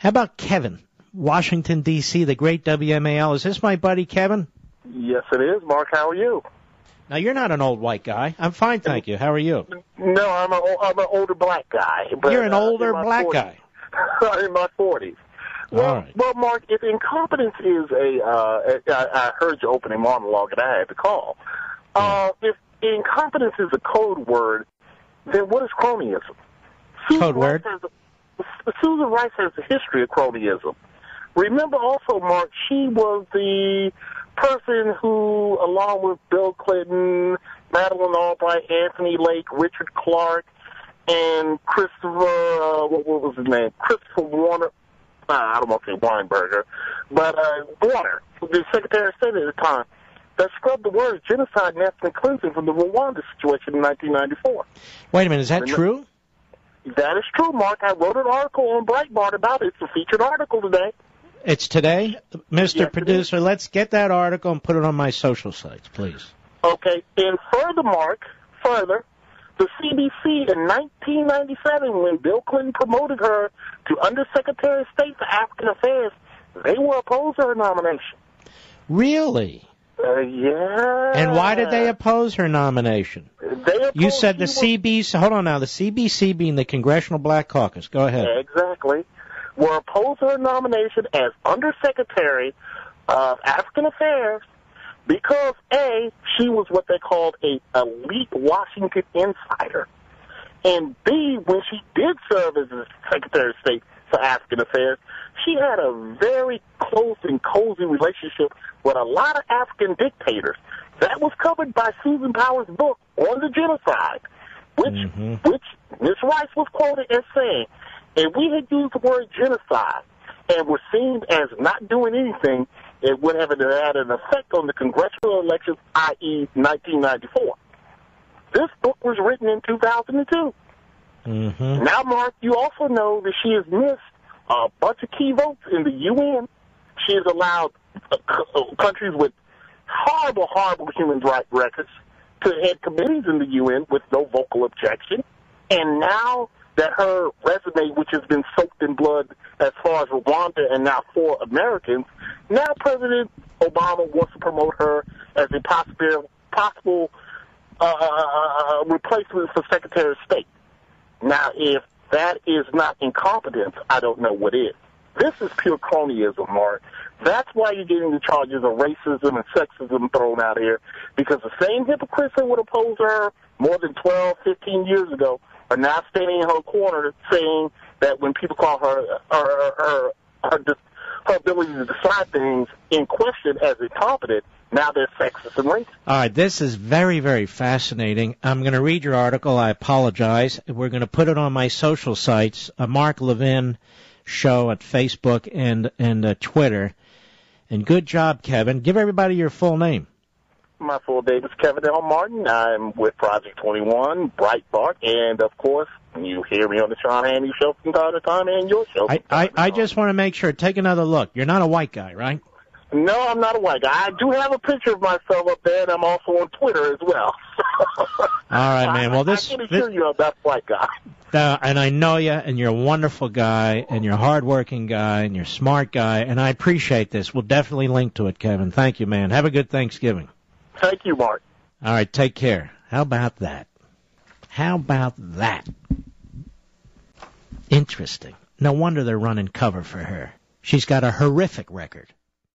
How about Kevin, Washington, D.C., the great WMAL? Is this my buddy Kevin? Yes, it is. Mark, how are you? Now, you're not an old white guy. I'm fine, thank you. How are you? No, I'm an older black guy. But, you're an older black 40s. guy. In my 40s. Well, right. Well, Mark, if incompetence is I heard your opening monologue and I had to call. If incompetence is a code word, then what is cronyism? Code word? Susan Rice has a history of cronyism. Remember also, Mark, she was the person who, along with Bill Clinton, Madeleine Albright, Anthony Lake, Richard Clark, and Christopher, what was his name? Christopher Warner. I don't want to say Weinberger, but Warner, the Secretary of State at the time, that scrubbed the words genocide and ethnic cleansing from the Rwanda situation in 1994. Wait a minute, is that true? That is true, Mark. I wrote an article on Breitbart about it. It's a featured article today. It's today? Mr. Yes, Producer, let's get that article and put it on my social sites, please. Okay, and further, Mark, the CBC in 1997, when Bill Clinton promoted her to Undersecretary of State for African Affairs, they were opposed to her nomination. Really? Yeah. And why did they oppose her nomination? You said the CBC, hold on now, the CBC being the Congressional Black Caucus. Go ahead. Exactly. Were opposed to her nomination as Undersecretary of African Affairs because, A, she was what they called a elite Washington insider, and B, when she did serve as the Secretary of State for African Affairs, she had a very close and cozy relationship with a lot of African dictators. That was covered by Susan Powers' book on the genocide, which Ms. Rice was quoted as saying, if we had used the word genocide and were seen as not doing anything, it would have had an effect on the congressional elections, i.e. 1994. This book was written in 2002. Now, Mark, you also know that she has missed a bunch of key votes in the UN. She has allowed countries with horrible, horrible human rights records to head committees in the UN with no vocal objection. And now that her resume, which has been soaked in blood as far as Rwanda and now 4 Americans, now President Obama wants to promote her as a possible replacement for Secretary of State. Now, if that is not incompetence, I don't know what is. This is pure cronyism, Mark. That's why you're getting the charges of racism and sexism thrown out here, because the same hypocrites that would oppose her more than 12, 15 years ago are now standing in her corner saying that when people call her ability to decide things in question as incompetent, now they're sexist and racist. All right, this is very, very fascinating. I'm going to read your article. I apologize. We're going to put it on my social sites, Mark Levin Show at Facebook and Twitter. And good job, Kevin. Give everybody your full name. My full name is Kevin L. Martin. I'm with Project 21, Breitbart, and, of course, you hear me on the Sean Hannity Show from time to time and your show. I just want to make sure. Take another look. You're not a white guy, right? No, I'm not a white guy. I do have a picture of myself up there, and I'm also on Twitter as well. All right, man. Well, I can assure you I'm not a white guy. And I know you, and you're a wonderful guy, and you're a hard-working guy, and you're a smart guy, and I appreciate this. We'll definitely link to it, Kevin. Thank you, man. Have a good Thanksgiving. Thank you, Mark. All right, take care. How about that? How about that? Interesting. No wonder they're running cover for her. She's got a horrific record.